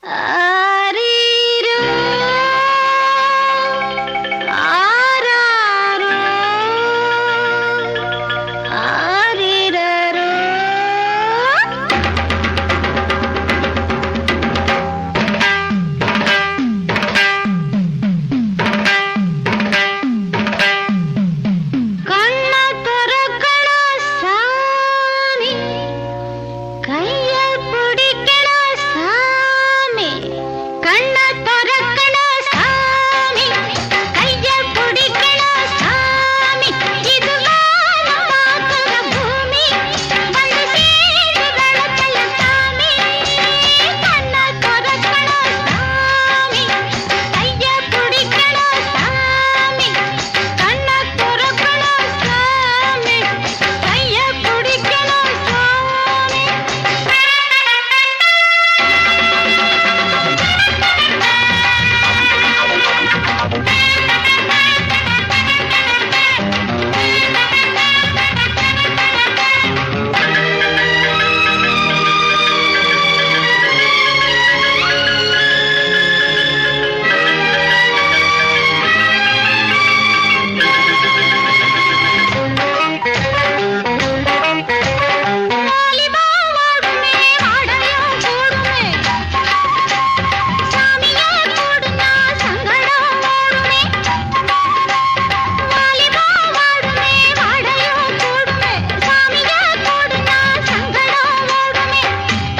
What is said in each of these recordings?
ஆரீரோ ஆராரோ ஆரீரரோ. கண்ண திறக்கணும் சாமி, கைய பிடிக்கணும் சாமி. கண்ண திறக்கணும் சாமி, கைய பிடிக்கணும் சாமி. இது வானம் பார்க்கிற பூமி, வந்து சேரு வெளக்கல சாமி. கண்ண திறக்கணும் சாமி, கைய பிடிக்கணும் சாமி. கண்ண திறக்கணும் சாமி, கைய பிடிக்கணும் சாமி. வாலிபா வாடுமே, வாடையும் கூடுமே, சாமியே கூடுனா சங்கடம் ஓடுமே. வாலிபா வாடுமே, வாடையும் கூடுமே, சாமியே கூடுனா சங்கடம் ஓடுமே.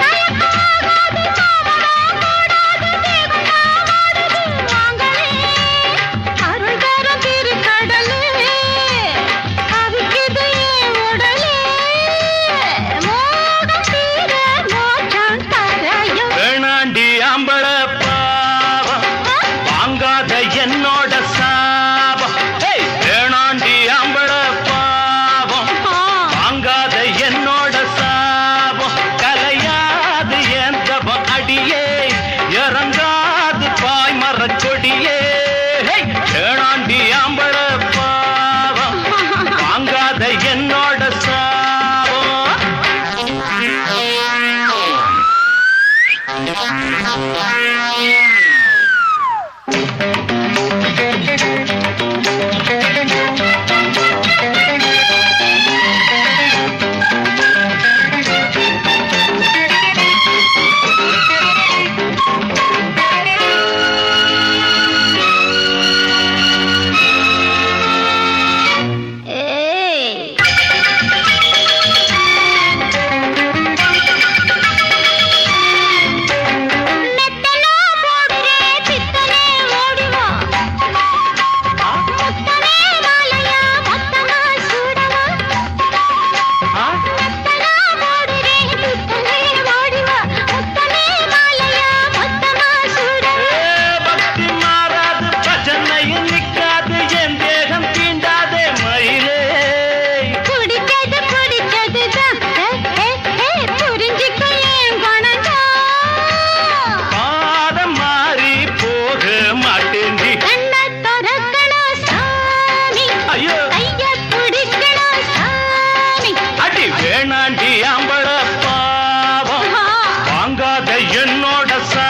தயக்காகாது மாமரம் கூடாது, தேகுண்டா வாடுது வாங்களே. அருள் தரும் திருக்கடலே, அவிக்குது என் உடலே. மோகம் தீர மோட்சம் தரையும். வேணாண்டி ஆம்பள பாவம் வாங்காத என்னோட சாபம். ஏய், வேணாண்டி ஆம்பள பாவம் வாங்காத என்னோட சாபம். கலையாது என் தபம் அடியே, இறங்காது பாய்மரச் கொடியே. ஏய், வேணாண்டி ஆம்பள பாவம் வாங்காத என்னோட சாபம். ஏய், மெத்தனா போடுறே பித்தனே ஓடிவா. முத்தனே மாலையா மொத்தமா சூடவா. மெத்தனா போடுறே பித்தனே ஓடிவா. முத்தனே மாலையா மொத்தமா சூடவா. பக்தி மாறாது பஜனையும் நிற்காது, என் தேகம் தீண்டாதே மயிலே. பிடிச்சது பிடிச்சதுதான், புரிஞ்சுக்க ஏன் பணம்தான். பாதம் மாறி போக மாட்டேந்தி. கண்ண திறக்கணும் சாமி, ஐயோ, கைய பிடிக்கணும் சாமி. அடி வேணாண்டி ஆம்பள பாவம் வாங்காத என்னோட சா